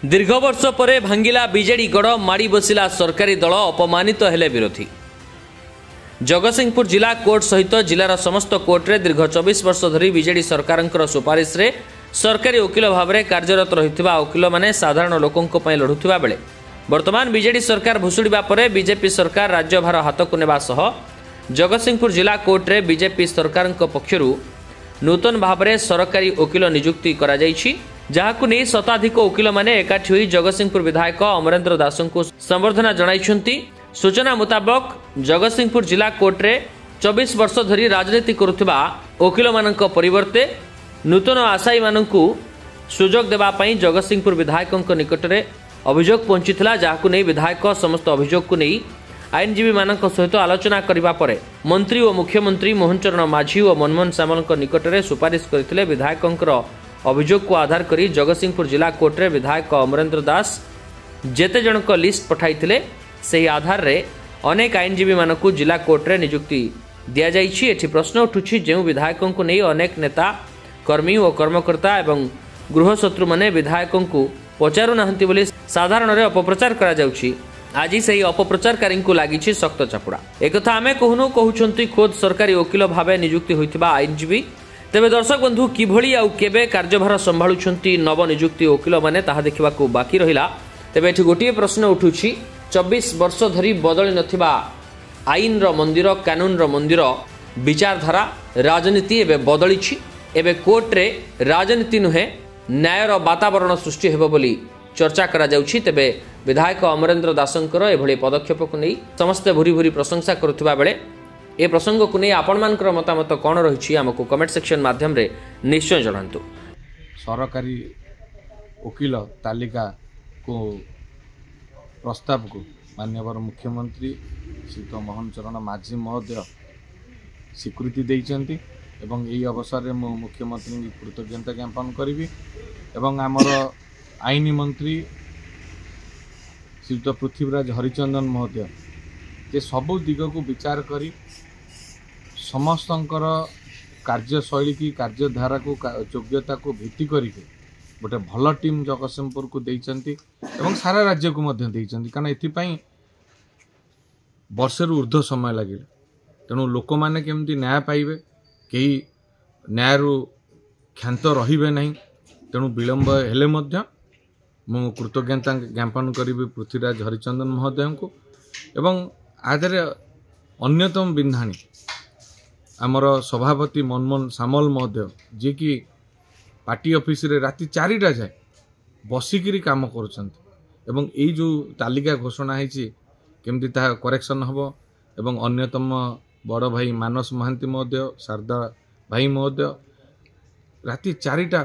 दीर्घ वर्ष पर भांगिला बीजेडी गढ़ माड़ी बसिला सरकारी दल अपमानित हेले विरोधी। जगतसिंहपुर जिला कोर्ट सहित जिलार समस्त कोर्टे दीर्घ 24 वर्ष धरी बीजेडी सरकार सुपारिश रे सरकारी वकिल भाव में कार्यरत रहिथिबा वकिल माने साधारण लोकंक पय लढुथिबा बेले वर्तमान बीजेडी सरकार भुसुड़िबा परे बीजेपी सरकार राज्यभार हाथकु नेबा सह जगतसिंहपुर जिला कोर्टे बीजेपी सरकार पक्षरु नूतन भाव में सरकारी वकिल नियुक्ति करा जायछि, जहाकु नै शताधिक वकिल माने एकाठी होई जगतसिंहपुर विधायक अमरेंद्र दास को संबर्धना जणाइछन्ति। सूचना मुताबक जगतसिंहपुर जिला कोर्टे 24 वर्ष धरी राजनीति करुथिबा वकिल मानक परिवर्ते नूतन आशायी मानकु सुजोग देबा पई जगतसिंहपुर विधायक निकटरे अभियोग पहुंचीथिला, जहाकु नै विधायक समस्त अभियोग को नै आईनजीवी मानक सहित आलोचना करिबा परे मंत्री और मुख्यमंत्री मोहन चरण माझी और मनमोहन सामल निकटरे सुपारिश करथिले। विधायकंकर अभियोग को आधार करी जगतसिंहपुर जिला कोर्टे विधायक अमरेंद्र दास जेते जनक लिस्ट पठाइथिले सेही आधार रे अनेक आईनजीवी मानकु जिला कोर्टे नियुक्ति दिया जाइछि। एठी प्रश्न उठुछि जेउ विधायकों को नै अनेक नेता कर्मी और कर्मकर्ता एवं गृहशत्रु माने विधायकों को पचारु नाहंती बोली साधारण रे अपप्रचार करा जाउछि। आज सही अपप्रचारकारी को लगी शक्त चापुड़ा। एक आमे कहूनु कहउछंती खोद सरकारी वकिल भावे नियुक्ति होइथिबा आईनजीवी। तेबे दर्शक बंधु किभଳି आउ केबे कार्यभार संभाळुछंती नव नियुक्ति वकिल माने ताहा देखिबाकू बाकी रहिला। तेबे एठी गोटिए प्रश्न उठुछि, 24 वर्ष धरी बदली नथिबा आईन रो मंदिर कानून रो मंदिर विचारधारा राजनीति एबे बदलिछि। एबे कोर्ट रे राजनीति नुहे न्याय रो वातावरण सृष्टि हेबो बोली चर्चा करा जाउछि। तेबे विधायक अमरेंद्र दासंकर एभଳି पदक्षेप को नहीं समस्ते भूरी भूरी प्रशंसा करुवा बेले ए प्रसंग को नहीं आपण मानकर मतामत कौन रही आमको कमेंट सेक्शन माध्यम रे निश्चय जणांतु। सरकारी वकिल तालिका को प्रस्ताव को माननीय मुख्यमंत्री श्री मोहन चरण माझी महोदय स्वीकृति देइचंती एवं यही अवसर में मु मुख्यमंत्री की कृतज्ञता ज्ञापन करी एवं आमर आईन मंत्री श्रीयुक्त पृथ्वीराज हरिचंदन महोदय जे सबु दिग को विचार करी समस्तंकर कार्यशैली की कार्यधारा को योग्यता को भित्ति करी गोटे भल टीम जगतसिंहपुर को देइचंती एवं सारा राज्य को मध्य देइचंती। कारण एथिपाई वर्षर ऊर्ध्व समय लगे तेणु लोक मैंने केमती न्याय पाइबे कई न्याय क्षांत रहिबे नहीं। तेणु विलंब हेले मध्य मु कृतज्ञता ज्ञापन करी पृथ्वीराज हरिचंदन महोदय को एवं आदरे अन्यतम बिंधाणी आमर सभापति मनमोहन सामल महोदय जी की पार्टी ऑफिस रे राति 4टा जाए बसिकी काम करुछंती एवं यही जो तालिका घोषणा होती केमती ता करेक्शन हम एवं अन्यतम बड़ भाई मानस महांती महोदय शारदा भाई महोदय राति 4टा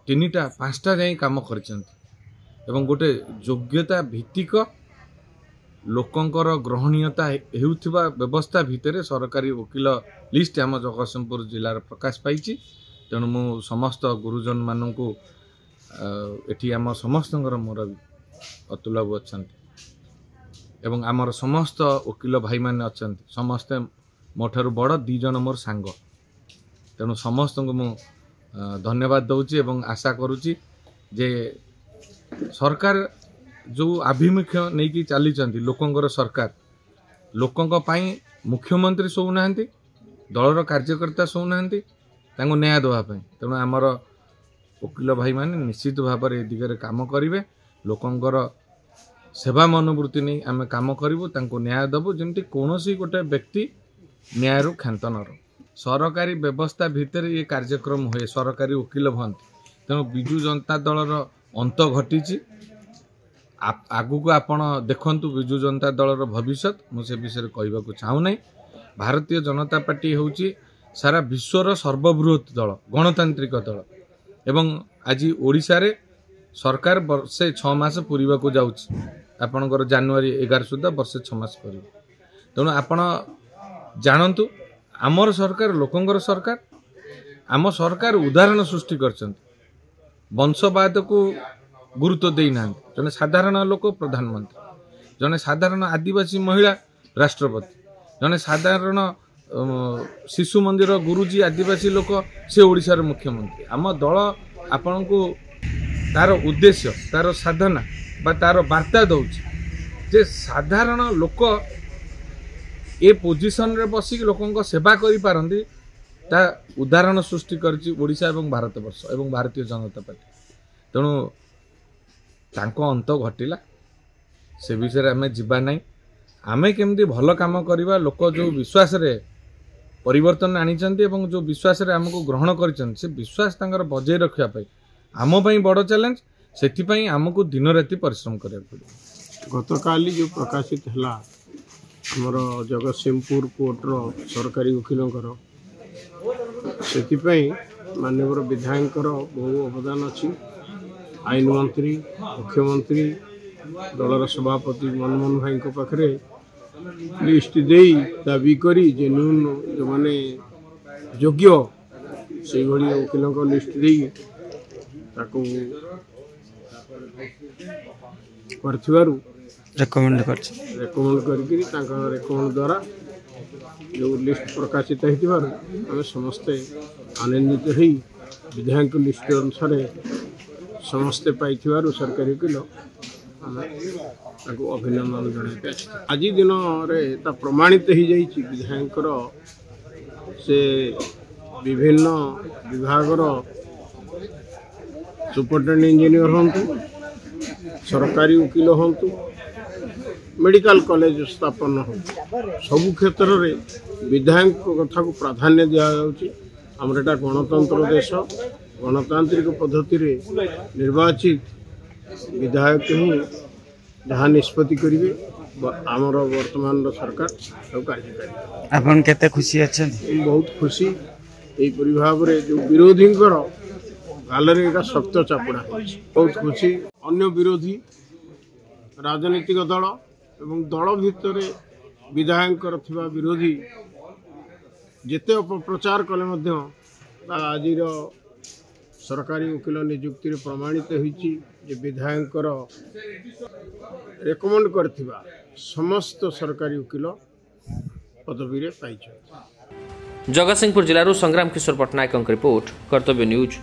3टा 5टा जाए काम करिसेंती एवं गोटे योग्यता भित्तिक लोकंकर ग्रहणीयता हेउथिबा व्यवस्था भितर सरकारी वकिल लिस्ट आम जगतसिंहपुर जिलार प्रकाश पाई। तेणु मु समस्त गुरुजन मानू एटी आम समस्त मोर अतुलबाबू अच्छा एवं आमर समस्त वकिल भाई माने अच्छा समस्ते मोठारु बड़ 2 जन मोर सांग। तेणु समस्त को मु धन्यवाद दउची एवं आशा करुची जे सरकार जो आभिमुख्य नहीं कि चली लोकंर सरकार लोकंक पाई मुख्यमंत्री शोना दलर कार्यकर्ता शोना न्याय देवाई। तेणु आमर वकिल भाई माने निश्चित भाव में दिगरे काम करेंगे लोकंर सेवा मनोवृत्ति नहीं आम कम करूँ न्याय देवु जमी कौन गोटे व्यक्ति न्याय क्षांत न रो सरकारी व्यवस्था भितर ये कार्यक्रम हुए सरकारी वकिल भांति। तेणु विजु जनता दलर अंत घटी आगु को आपण देखंतु विजु जनता दलर भविष्य मुझे विषय कहवाक चाहूना। भारतीय जनता पार्टी होची सारा विश्वर सर्वबृहत दल गणतांत्रिक दल एवं आज ओडिशा रे सरकार वर्षे 6 मास पूरीबा को जाउछि आपनकर जनवरी 11 सुधा वर्षे 6 मास पूरी। तेणु आपण जानतु आमर सरकार लोकंगर सरकार आम सरकार उदाहरण सृष्टि करछंती वंशवाद को गुरुत्व देना जने साधारण लोक प्रधानमंत्री जने साधारण आदिवासी महिला राष्ट्रपति जने साधारण शिशु मंदिर गुरुजी आदिवासी लोक से ओडिशार मुख्यमंत्री आम दल आपण को तार उद्देश्य तार साधना बा तार वार्ता दौर जे साधारण लोक ए पोजिशन रे बसिक लोकों सेवा करि पारंदी ता उदाहरण सृष्टि करछि ओडिशा एवं भारतवर्ष एवं भारतीय जनता पार्टी। तेणु तांको अंत घटिला से विषय आम जीवा ना आम केमती भल काम करवा लोक जो विश्वास रे परिवर्तन आनी जो विश्वास रे आमको ग्रहण कर विश्वास बजाय रखापी आम बड़ चैलेंज से आमको दिन राति परिश्रम करा पड़े। गतकाली जो प्रकाशित है आमर जगतसिंहपुर कोर्टर सरकारी वकिलों से माननीय विधायक बहु अवदान अच्छी। आईन मंत्री मुख्यमंत्री दलर सभापति मनमोहन भाई पाखे लिस्ट दे दाबी करी जेन्युइन जो माने योग्य से वकिलों लिस्ट दे रेकमेंड रेकमेंड द्वारा जो लिस्ट प्रकाशित होती समस्ते आनंदित हो विधायक लिस्ट अनुसार समस्ते पाई सरकारी वकिल अभिनंदन जन आज दिन में प्रमाणित हो जाइए विधायक से विभिन्न विभाग सुपरिटेडेंट इंजीनियर हूँ सरकारी वकिल हूँ मेडिकल कॉलेज स्थापन हो सबु क्षेत्र में विधायक कथा को प्राधान्य दि जामर एटा गणतंत्र देश गणतांत्रिक पद्धति रे निर्वाचित विधायक ही जहाँ निष्पत्ति करेंगे आमर वर्तमान सरकार सब कार्यकारी। आपन केते खुशी अच्छे? बहुत खुशी यहीपरी भाव में जो विरोधी गालरे एक शक्त चापुड़ा बहुत खुशी। अन्य विरोधी राजनीतिक दल एवं दल भितर विधायक विरोधी जेते अपप्रचार कले आज सरकारी वकिल नियुक्ति प्रमाणित होती विधायक रेकमेंड करथिबा समस्त सरकारी वकिल पदवी रे पाइछ। जगतसिंहपुर जिलूर संग्राम किशोर पट्टनायक रिपोर्ट कर्तव्य न्यूज।